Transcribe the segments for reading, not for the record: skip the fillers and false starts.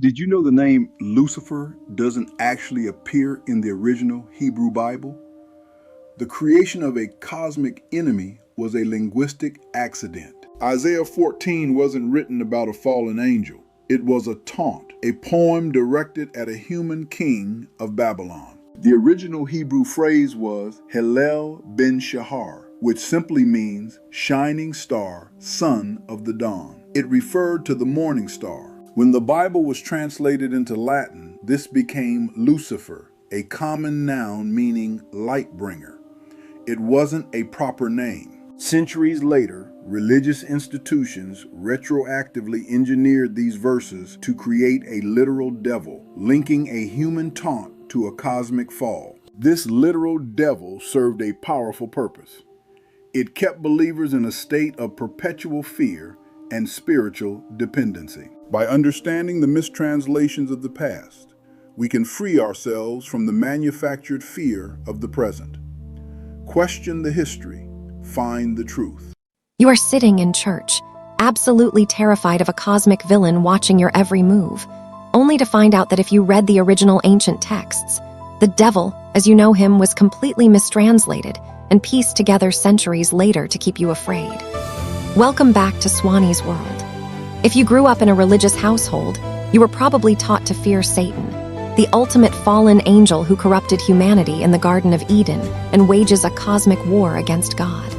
Did you know the name Lucifer doesn't actually appear in the original Hebrew Bible? The creation of a cosmic enemy was a linguistic accident. Isaiah 14 wasn't written about a fallen angel. It was a taunt, a poem directed at a human king of Babylon. The original Hebrew phrase was Hillel ben Shahar, which simply means shining star, son of the dawn. It referred to the morning star. When the Bible was translated into Latin, this became Lucifer, a common noun meaning light bringer. It wasn't a proper name. Centuries later, religious institutions retroactively engineered these verses to create a literal devil, linking a human taunt to a cosmic fall. This literal devil served a powerful purpose. It kept believers in a state of perpetual fear and spiritual dependency. By understanding the mistranslations of the past, we can free ourselves from the manufactured fear of the present. Question the history, find the truth. You are sitting in church, absolutely terrified of a cosmic villain watching your every move, only to find out that if you read the original ancient texts, the devil, as you know him, was completely mistranslated and pieced together centuries later to keep you afraid. Welcome back to Swanee's World. If you grew up in a religious household, you were probably taught to fear Satan, the ultimate fallen angel who corrupted humanity in the Garden of Eden and wages a cosmic war against God.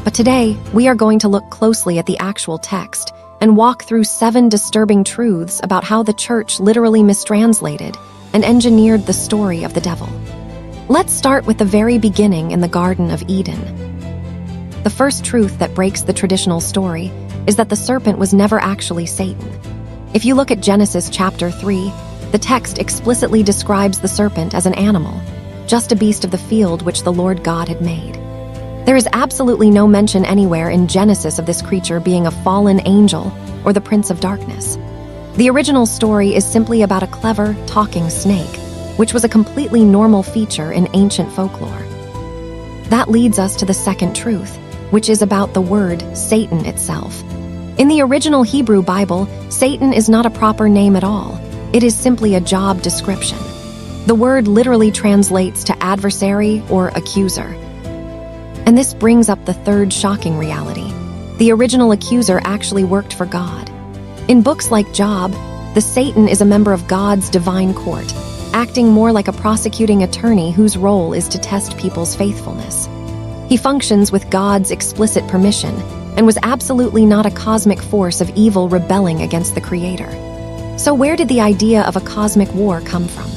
But today, we are going to look closely at the actual text and walk through 7 disturbing truths about how the church literally mistranslated and engineered the story of the devil. Let's start with the very beginning in the Garden of Eden. The first truth that breaks the traditional story is that the serpent was never actually Satan. If you look at Genesis chapter 3, the text explicitly describes the serpent as an animal, just a beast of the field which the Lord God had made. There is absolutely no mention anywhere in Genesis of this creature being a fallen angel or the prince of darkness. The original story is simply about a clever, talking snake, which was a completely normal feature in ancient folklore. That leads us to the second truth, which is about the word Satan itself. In the original Hebrew Bible, Satan is not a proper name at all. It is simply a job description. The word literally translates to adversary or accuser. And this brings up the third shocking reality. The original accuser actually worked for God. In books like Job, the Satan is a member of God's divine court, acting more like a prosecuting attorney whose role is to test people's faithfulness. He functions with God's explicit permission and was absolutely not a cosmic force of evil rebelling against the Creator. So where did the idea of a cosmic war come from?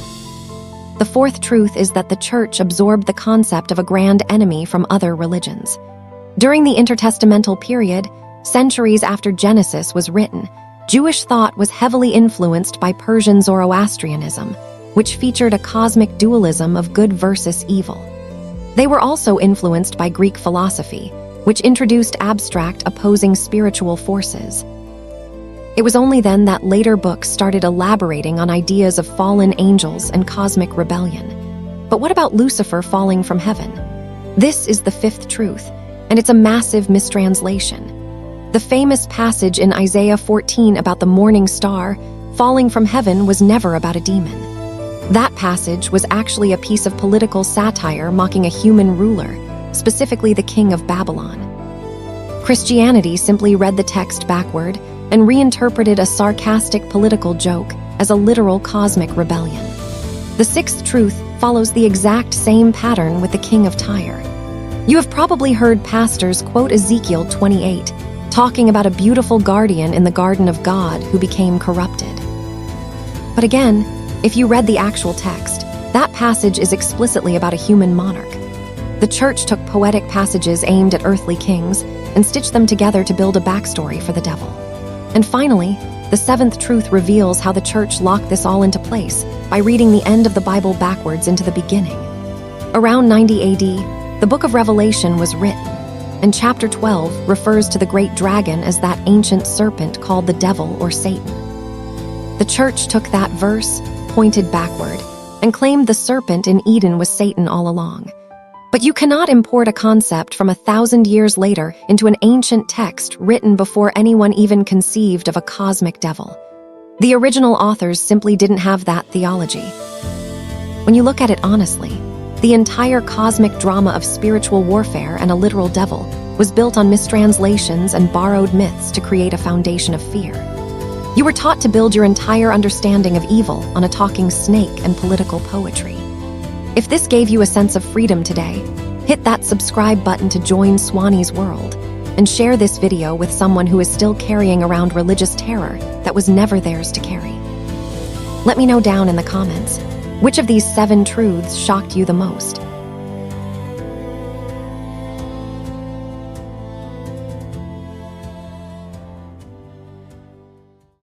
The fourth truth is that the church absorbed the concept of a grand enemy from other religions. During the intertestamental period, centuries after Genesis was written, Jewish thought was heavily influenced by Persian Zoroastrianism, which featured a cosmic dualism of good versus evil. They were also influenced by Greek philosophy, which introduced abstract opposing spiritual forces. It was only then that later books started elaborating on ideas of fallen angels and cosmic rebellion. But what about Lucifer falling from heaven? This is the fifth truth, and it's a massive mistranslation. The famous passage in Isaiah 14 about the morning star falling from heaven was never about a demon. That passage was actually a piece of political satire mocking a human ruler, specifically the king of Babylon. Christianity simply read the text backward and reinterpreted a sarcastic political joke as a literal cosmic rebellion. The sixth truth follows the exact same pattern with the king of Tyre. You have probably heard pastors quote Ezekiel 28, talking about a beautiful guardian in the garden of God who became corrupted. But again, if you read the actual text, that passage is explicitly about a human monarch. The church took poetic passages aimed at earthly kings and stitched them together to build a backstory for the devil. And finally, the seventh truth reveals how the church locked this all into place by reading the end of the Bible backwards into the beginning. Around 90 AD, the book of Revelation was written, and chapter 12 refers to the great dragon as that ancient serpent called the devil or Satan. The church took that verse, pointed backward, and claimed the serpent in Eden was Satan all along. But you cannot import a concept from 1,000 years later into an ancient text written before anyone even conceived of a cosmic devil. The original authors simply didn't have that theology. When you look at it honestly, the entire cosmic drama of spiritual warfare and a literal devil was built on mistranslations and borrowed myths to create a foundation of fear. You were taught to build your entire understanding of evil on a talking snake and political poetry. If this gave you a sense of freedom today, hit that subscribe button to join Swanee's world, and share this video with someone who is still carrying around religious terror that was never theirs to carry. Let me know down in the comments, which of these 7 truths shocked you the most?